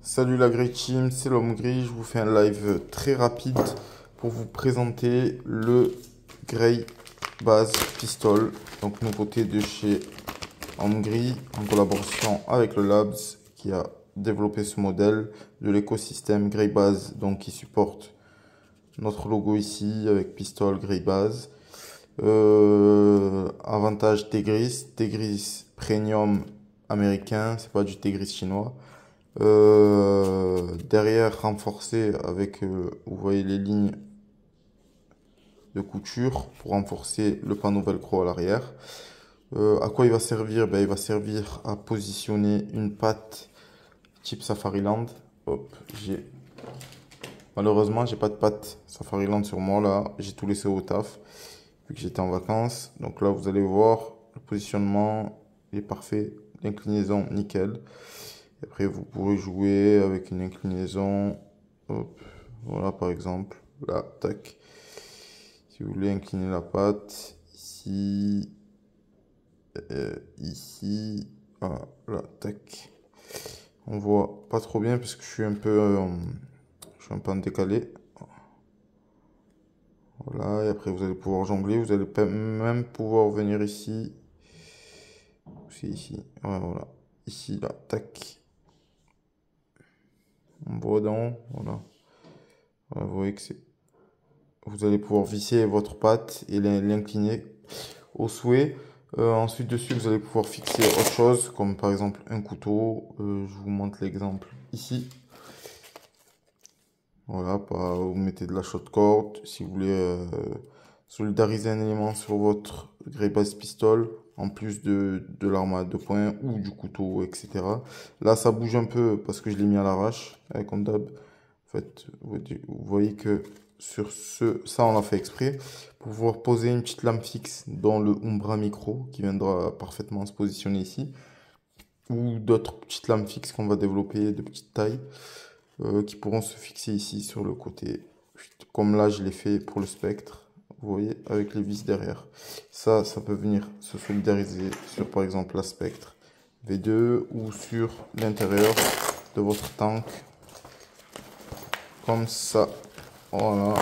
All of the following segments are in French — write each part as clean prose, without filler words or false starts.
Salut la Grey Team, c'est l'homme gris. Je vous fais un live très rapide pour vous présenter le Grey Base Pistol, donc nouveauté de chez Homme Gris en collaboration avec le Labs qui a développé ce modèle de l'écosystème Grey Base, donc qui supporte notre logo ici avec Pistol Grey Base. Avantage Tegris Premium américain, c'est pas du Tegris chinois. Derrière renforcé avec, vous voyez les lignes de couture pour renforcer le panneau velcro à l'arrière. À quoi il va servir? Ben, il va servir à positionner une patte type Safariland. Hop, malheureusement j'ai pas de patte Safariland sur moi là, j'ai tout laissé au taf vu que j'étais en vacances. Donc là vous allez voir le positionnement il est parfait, l'inclinaison nickel. Et après, vous pourrez jouer avec une inclinaison. Hop, voilà, par exemple. Là, tac. Si vous voulez incliner la patte, ici, ici, voilà, là, tac. On voit pas trop bien parce que je suis un peu en décalé. Voilà, et après, vous allez pouvoir jongler. Vous allez même pouvoir venir ici. C'est ici. Ouais, voilà. Ici, là, tac. En bredon, voilà. Voilà, vous voyez que c'est. Vous allez pouvoir visser votre patte et l'incliner au souhait. Ensuite dessus, vous allez pouvoir fixer autre chose, comme par exemple un couteau. Je vous montre l'exemple ici. Voilà, vous mettez de la short cord. Si vous voulez solidariser un élément sur votre Grey Base Pistol, en plus de l'arme à deux points ou du couteau, etc. Là, ça bouge un peu parce que je l'ai mis à l'arrache, comme d'hab. En fait, vous voyez que sur ça on l'a fait exprès pour pouvoir poser une petite lame fixe dans le Umbra Micro qui viendra parfaitement se positionner ici, ou d'autres petites lames fixes qu'on va développer de petite taille qui pourront se fixer ici sur le côté, comme là je l'ai fait pour le Spectre, vous voyez, avec les vis derrière. Ça peut venir se solidariser sur par exemple la Spectre V2 ou sur l'intérieur de votre tank comme ça. Voilà.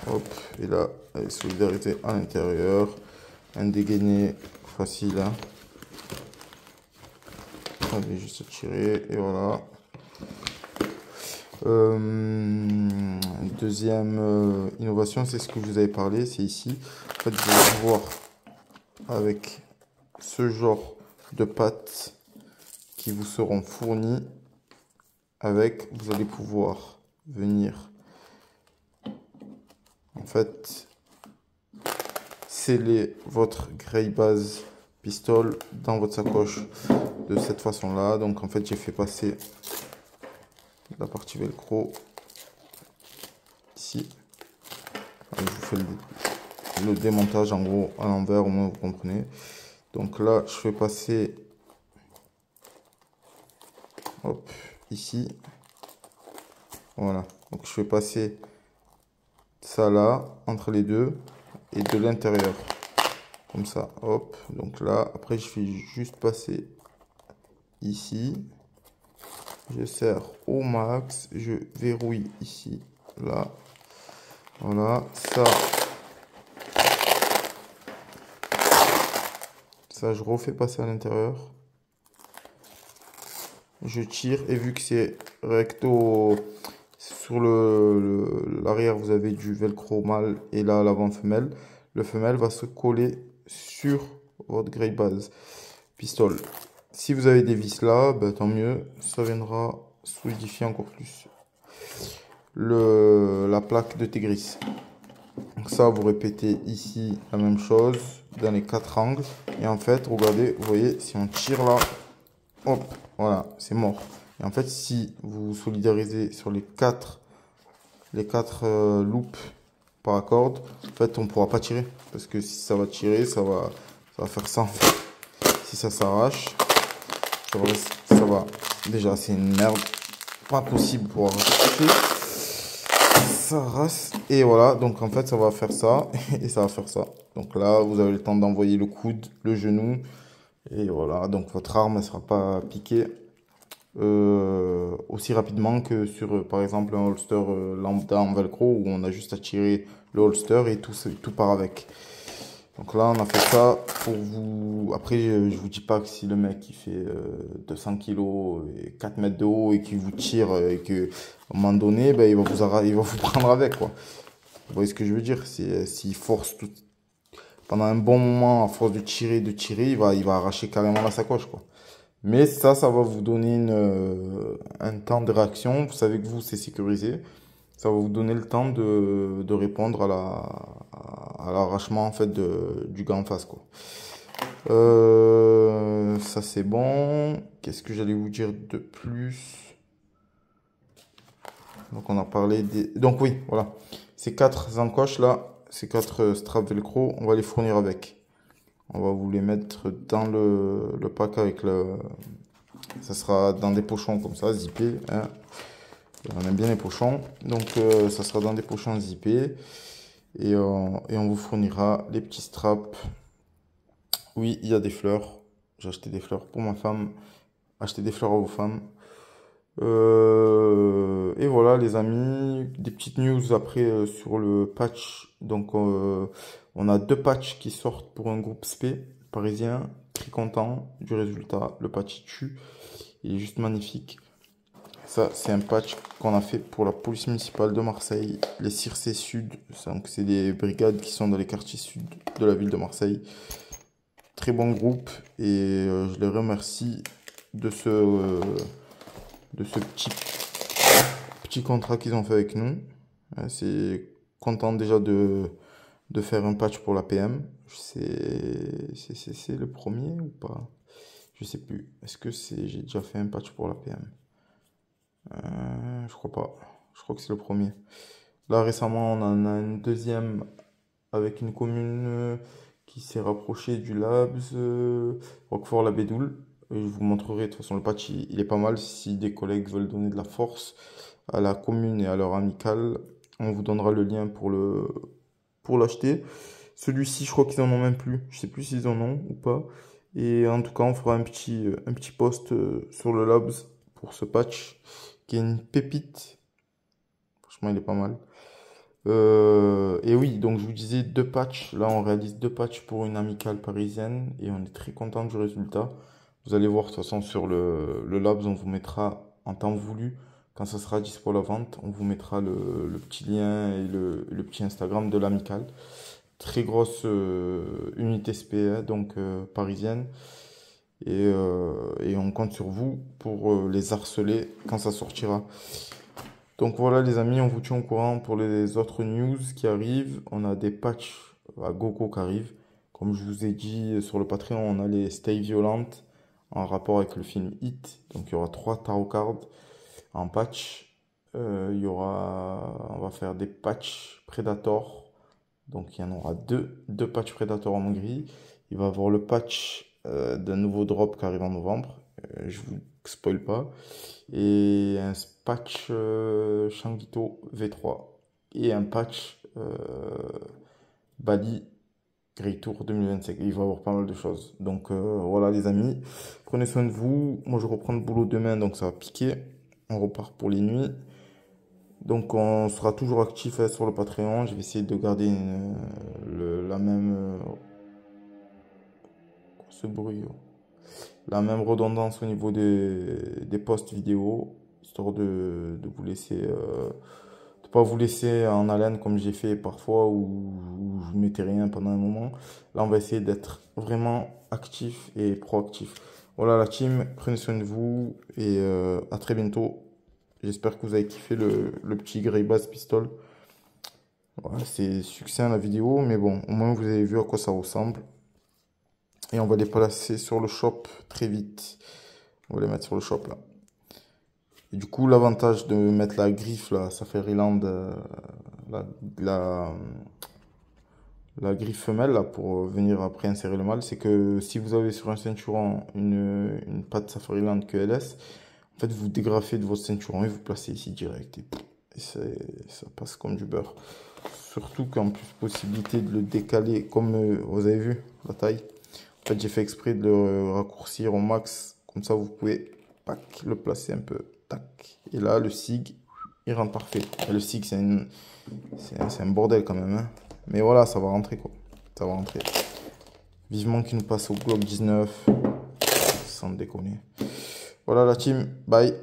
Hop, et là, elle est solidarisée à l'intérieur. Un dégainé facile. Hein. Allez, juste tirer, et voilà. Deuxième innovation, c'est ce que je vous avais parlé, c'est ici. En fait, vous allez pouvoir, avec ce genre de pattes qui vous seront fournies, vous allez pouvoir venir en fait sceller votre Grey Base Pistol dans votre sacoche de cette façon là. Donc en fait j'ai fait passer la partie velcro ici. Je vous fais le démontage en gros à l'envers, au moins vous comprenez. Donc là je fais passer, hop, ici, voilà. Donc je fais passer ça là entre les deux et de l'intérieur comme ça, hop. Donc là après je fais juste passer ici, je serre au max, je verrouille ici, là, voilà. Ça je refais passer à l'intérieur, je tire, et vu que c'est recto sur l'arrière, vous avez du velcro mâle et là l'avant femelle, le femelle va se coller sur votre Grey Base Pistol. Si vous avez des vis là, bah, tant mieux, ça viendra solidifier encore plus la plaque de Tegris. Donc ça, vous répétez ici la même chose dans les quatre angles, et en fait regardez, vous voyez, si on tire là, hop, voilà, c'est mort. Et en fait si vous solidarisez sur les quatre loops par corde, en fait on pourra pas tirer, parce que si ça va tirer, ça va faire ça en fait. Si ça s'arrache, ça va, déjà c'est une merde, pas possible pour arracher, ça rase, et voilà. Donc en fait ça va faire ça et ça va faire ça. Donc là vous avez le temps d'envoyer le coude, le genou, Et voilà, donc votre arme ne sera pas piquée aussi rapidement que sur, par exemple, un holster lambda en velcro où on a juste à tirer le holster et tout part avec. Donc là, on a fait ça pour vous. Après, je vous dis pas que si le mec il fait 200 kilos et 4 mètres de haut et qu'il vous tire et que à un moment donné, ben, il va vous prendre avec quoi. Vous voyez ce que je veux dire? S'il force pendant un bon moment, à force de tirer, il va arracher carrément la sacoche quoi. Mais ça va vous donner un temps de réaction. Vous savez que vous, c'est sécurisé. Ça va vous donner le temps de répondre à l'arrachement en fait du gars en face quoi. Ça c'est bon. Qu'est-ce que j'allais vous dire de plus? Donc on a parlé des... Donc oui, voilà. Ces quatre encoches là, ces quatre straps velcro, on va les fournir avec. On va vous les mettre dans le pack avec le... Ça sera dans des pochons comme ça, zippés. Hein. On aime bien les pochons. Donc ça sera dans des pochons zippés. Et on vous fournira les petits straps. Oui, il y a des fleurs. J'ai acheté des fleurs pour ma femme. Achetez des fleurs à vos femmes. Et voilà les amis, des petites news après sur le patch. Donc on a deux patchs qui sortent pour un groupe SP parisien. Très content du résultat. Le patch il tue. Il est juste magnifique. Ça c'est un patch qu'on a fait pour la police municipale de Marseille. Les Circé Sud. Donc c'est des brigades qui sont dans les quartiers sud de la ville de Marseille. Très bon groupe et je les remercie de de ce petit contrat qu'ils ont fait avec nous. C'est content déjà de faire un patch pour la PM. C'est le premier ou pas? Je sais plus. Est-ce que j'ai déjà fait un patch pour la PM? Je crois pas. Je crois que c'est le premier. Là récemment on en a une deuxième avec une commune qui s'est rapprochée du Labs, Roquefort-la-Bédoule. Je vous montrerai, de toute façon le patch il est pas mal. Si des collègues veulent donner de la force à la commune et à leur amicale, on vous donnera le lien pour l'acheter. Celui-ci je crois qu'ils en ont même plus, je sais plus s'ils en ont ou pas. Et en tout cas on fera un petit post sur le Labs pour ce patch qui est une pépite. Franchement il est pas mal. Et oui, donc je vous disais deux patchs. Là, on réalise deux patchs pour une amicale parisienne et on est très content du résultat. Vous allez voir, de toute façon, sur le Labs, on vous mettra en temps voulu, quand ça sera dispo à la vente, on vous mettra le petit lien et le petit Instagram de l'amicale. Très grosse unité SPA, donc parisienne. Et on compte sur vous pour les harceler quand ça sortira. Donc voilà les amis, on vous tient au courant pour les autres news qui arrivent. On a des patchs à gogo qui arrivent. Comme je vous ai dit sur le Patreon, on a les Stay Violent en rapport avec le film Hit. Donc il y aura 3 tarot cards en patch. On va faire des patchs Predator. Donc il y en aura deux patchs Predator en gris. Il va y avoir le patch d'un nouveau drop qui arrive en novembre. Je vous spoil pas. Et un patch Shangito V3 et un patch Bali Great Tour 2025. Il va y avoir pas mal de choses. Donc voilà les amis, prenez soin de vous. Moi je reprends le boulot demain donc ça va piquer. On repart pour les nuits. Donc on sera toujours actif sur le Patreon. Je vais essayer de garder la même ce bruit. La même redondance au niveau des posts vidéo, histoire de vous laisser, de pas vous laisser en haleine comme j'ai fait parfois où je mettais rien pendant un moment. Là, on va essayer d'être vraiment actif et proactif. Voilà la team, prenez soin de vous et à très bientôt. J'espère que vous avez kiffé le petit Grey Bass Pistol. Voilà, c'est succinct la vidéo, mais bon, au moins vous avez vu à quoi ça ressemble. Et on va les placer sur le shop très vite. On va les mettre sur le shop là. Et du coup, l'avantage de mettre la griffe là, Safariland, la, la, la griffe femelle là, pour venir après insérer le mâle, c'est que si vous avez sur un ceinturon une patte Safariland QLS, en fait vous dégrafez de votre ceinturon et vous placez ici direct. Et ça passe comme du beurre. Surtout qu'en plus possibilité de le décaler comme vous avez vu la taille. fait, j'ai fait exprès de le raccourcir au max. Comme ça, vous pouvez tac, le placer un peu. Tac. Et là, le SIG, il rentre parfait. Et le SIG, c'est un bordel quand même, hein. Mais voilà, ça va rentrer, quoi. Ça va rentrer. Vivement qu'il nous passe au Glock 19. Sans déconner. Voilà la team. Bye.